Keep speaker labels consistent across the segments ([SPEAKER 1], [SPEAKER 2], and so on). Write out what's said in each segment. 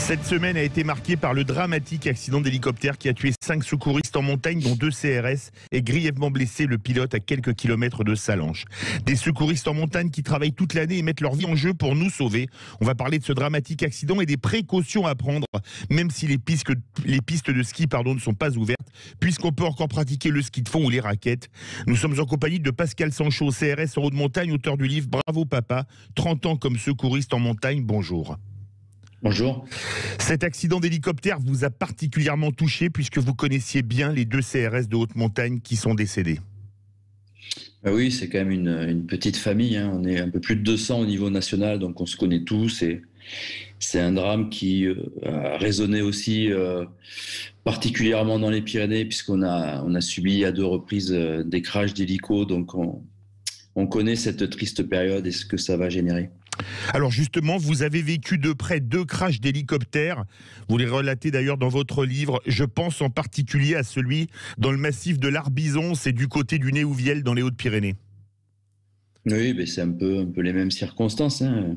[SPEAKER 1] Cette semaine a été marquée par le dramatique accident d'hélicoptère qui a tué 5 secouristes en montagne, dont 2 CRS, et grièvement blessé le pilote à quelques kilomètres de Sallanches. Des secouristes en montagne qui travaillent toute l'année et mettent leur vie en jeu pour nous sauver. On va parler de ce dramatique accident et des précautions à prendre, même si les pistes de ski ne sont pas ouvertes, puisqu'on peut encore pratiquer le ski de fond ou les raquettes. Nous sommes en compagnie de Pascal Sanchot, CRS en haute montagne, auteur du livre Bravo Papa, 30 ans comme secouriste en montagne. Bonjour.
[SPEAKER 2] Bonjour.
[SPEAKER 1] Cet accident d'hélicoptère vous a particulièrement touché puisque vous connaissiez bien les 2 CRS de haute montagne qui sont décédés.
[SPEAKER 2] Oui, c'est quand même une petite famille, hein. On est un peu plus de 200 au niveau national, donc on se connaît tous. Et c'est un drame qui a résonné aussi particulièrement dans les Pyrénées, puisqu'on a subi à 2 reprises des crashs d'hélicos. Donc on connaît cette triste période et ce que ça va générer.
[SPEAKER 1] Alors justement, vous avez vécu de près 2 crashs d'hélicoptères. Vous les relatez d'ailleurs dans votre livre. Je pense en particulier à celui dans le massif de l'Arbizon, c'est du côté du Néouviel dans les Hautes-Pyrénées.
[SPEAKER 2] Oui, mais c'est un peu les mêmes circonstances, hein.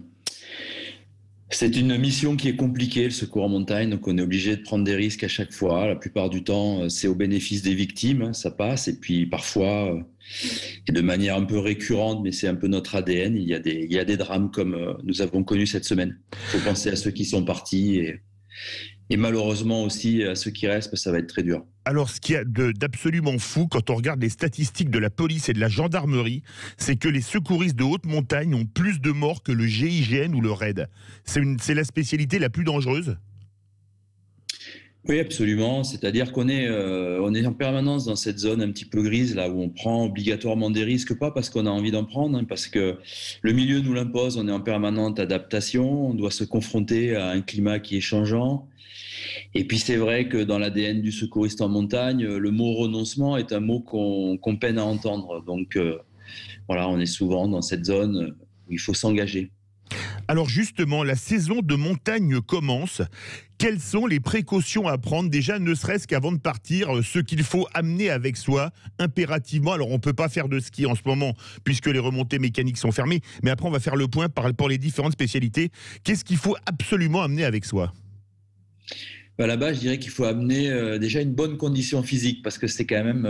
[SPEAKER 2] C'est une mission qui est compliquée, le secours en montagne, donc on est obligé de prendre des risques à chaque fois. La plupart du temps, c'est au bénéfice des victimes, hein, ça passe. Et puis parfois, et de manière un peu récurrente, mais c'est un peu notre ADN, il y a des drames comme nous avons connu cette semaine. Il faut penser à ceux qui sont partis et malheureusement aussi à ceux qui restent, parce que ça va être très dur.
[SPEAKER 1] Alors, ce qu'il y a d'absolument fou, quand on regarde les statistiques de la police et de la gendarmerie, c'est que les secouristes de haute montagne ont plus de morts que le GIGN ou le RAID. C'est la spécialité la plus dangereuse ?
[SPEAKER 2] Oui, absolument. C'est-à-dire qu'on est en permanence dans cette zone un petit peu grise, là où on prend obligatoirement des risques, pas parce qu'on a envie d'en prendre, hein, parce que le milieu nous l'impose, on est en permanente adaptation, on doit se confronter à un climat qui est changeant. Et puis c'est vrai que dans l'ADN du secouriste en montagne, le mot renoncement est un mot qu'on peine à entendre. Donc voilà, on est souvent dans cette zone où il faut s'engager.
[SPEAKER 1] Alors justement, la saison de montagne commence. Quelles sont les précautions à prendre déjà, ne serait-ce qu'avant de partir, ce qu'il faut amener avec soi impérativement? Alors on ne peut pas faire de ski en ce moment puisque les remontées mécaniques sont fermées, mais après on va faire le point pour les différentes spécialités. Qu'est-ce qu'il faut absolument amener avec soi?
[SPEAKER 2] Là-bas, je dirais qu'il faut amener déjà une bonne condition physique, parce que c'est quand même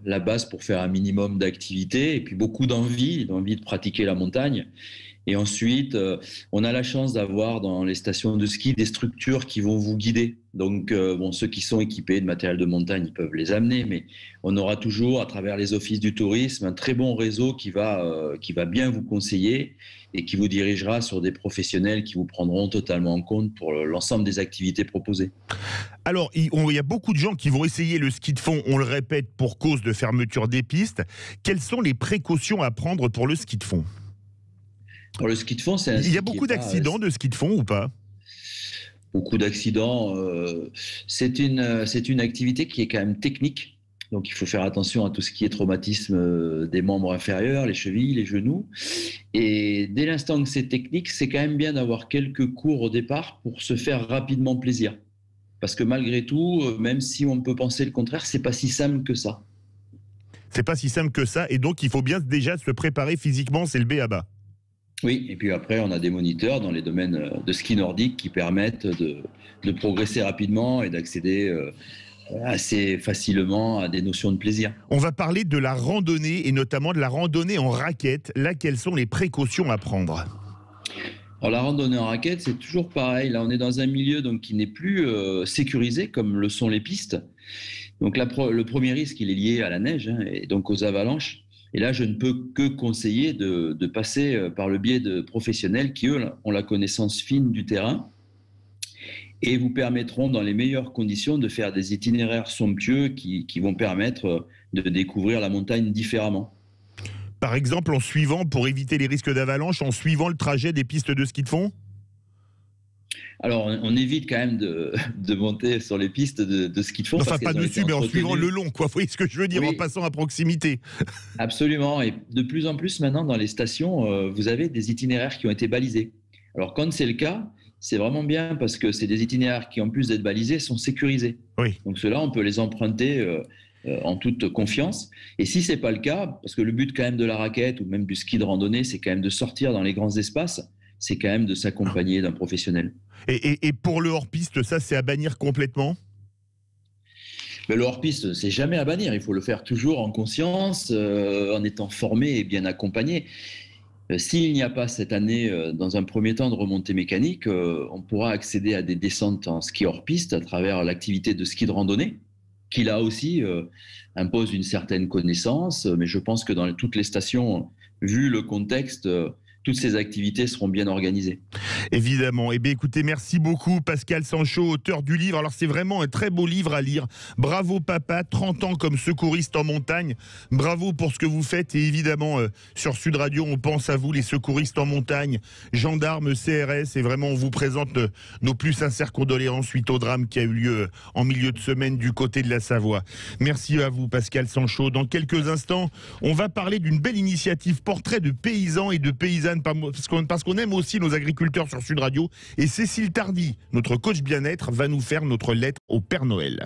[SPEAKER 2] la base pour faire un minimum d'activité, et puis beaucoup d'envie de pratiquer la montagne. Et ensuite, on a la chance d'avoir dans les stations de ski des structures qui vont vous guider. Donc, ceux qui sont équipés de matériel de montagne, ils peuvent les amener, mais on aura toujours, à travers les offices du tourisme, un très bon réseau qui va bien vous conseiller et qui vous dirigera sur des professionnels qui vous prendront totalement en compte pour l'ensemble des activités proposées.
[SPEAKER 1] Alors, il y a beaucoup de gens qui vont essayer le ski de fond, on le répète, pour cause de fermeture des pistes. Quelles sont les précautions à prendre pour le ski de fond ?
[SPEAKER 2] Alors, le ski de fond,
[SPEAKER 1] il y a beaucoup d'accidents de ski de fond ou pas ?
[SPEAKER 2] Beaucoup d'accidents. C'est une activité qui est quand même technique. Donc, il faut faire attention à tout ce qui est traumatisme des membres inférieurs, les chevilles, les genoux. Et dès l'instant que c'est technique, c'est quand même bien d'avoir quelques cours au départ pour se faire rapidement plaisir. Parce que malgré tout, même si on peut penser le contraire, c'est pas si simple que ça.
[SPEAKER 1] C'est pas si simple que ça. Et donc, il faut bien déjà se préparer physiquement, c'est le b.a.-ba.
[SPEAKER 2] Oui, et puis après, on a des moniteurs dans les domaines de ski nordique qui permettent de progresser rapidement et d'accéder assez facilement à des notions de plaisir.
[SPEAKER 1] On va parler de la randonnée et notamment de la randonnée en raquette. Là, quelles sont les précautions à prendre ?
[SPEAKER 2] Alors, la randonnée en raquette, c'est toujours pareil. Là, on est dans un milieu donc, qui n'est plus sécurisé comme le sont les pistes. Donc, le premier risque, il est lié à la neige, hein, et donc aux avalanches. Et là, je ne peux que conseiller de passer par le biais de professionnels qui, eux, ont la connaissance fine du terrain et vous permettront, dans les meilleures conditions, de faire des itinéraires somptueux qui vont permettre de découvrir la montagne différemment.
[SPEAKER 1] Par exemple, pour éviter les risques d'avalanche, en suivant le trajet des pistes de ski de fond ?
[SPEAKER 2] Alors, on évite quand même de monter sur les pistes de ski de fond.
[SPEAKER 1] Enfin, pas dessus, mais en suivant le long, quoi. Vous voyez ce que je veux dire, oui. En passant à proximité.
[SPEAKER 2] Absolument. Et de plus en plus, maintenant, dans les stations, vous avez des itinéraires qui ont été balisés. Alors, quand c'est le cas, c'est vraiment bien parce que c'est des itinéraires qui, en plus d'être balisés, sont sécurisés.
[SPEAKER 1] Oui.
[SPEAKER 2] Donc, ceux-là, on peut les emprunter en toute confiance. Et si ce n'est pas le cas, parce que le but quand même de la raquette ou même du ski de randonnée, c'est quand même de sortir dans les grands espaces. c'est quand même de s'accompagner d'un professionnel.
[SPEAKER 1] Et pour le hors-piste, ça, c'est à bannir complètement?
[SPEAKER 2] Mais le hors-piste, c'est jamais à bannir. Il faut le faire toujours en conscience, en étant formé et bien accompagné. S'il n'y a pas cette année, dans un premier temps, de remontée mécanique, on pourra accéder à des descentes en ski hors-piste à travers l'activité de ski de randonnée, qui là aussi impose une certaine connaissance. Mais je pense que dans toutes les stations, vu le contexte, toutes ces activités seront bien organisées.
[SPEAKER 1] Évidemment. Eh bien, écoutez, merci beaucoup, Pascal Sanchot, auteur du livre. Alors, c'est vraiment un très beau livre à lire. Bravo, papa, 30 ans comme secouriste en montagne. Bravo pour ce que vous faites. Et évidemment, sur Sud Radio, on pense à vous, les secouristes en montagne, gendarmes, CRS. Et vraiment, on vous présente nos plus sincères condoléances suite au drame qui a eu lieu en milieu de semaine du côté de la Savoie. Merci à vous, Pascal Sanchot. Dans quelques instants, on va parler d'une belle initiative, portrait de paysans et de paysannes, parce qu'on aime aussi nos agriculteurs sur Sud Radio. Et Cécile Tardy, notre coach bien-être, va nous faire notre lettre au Père Noël.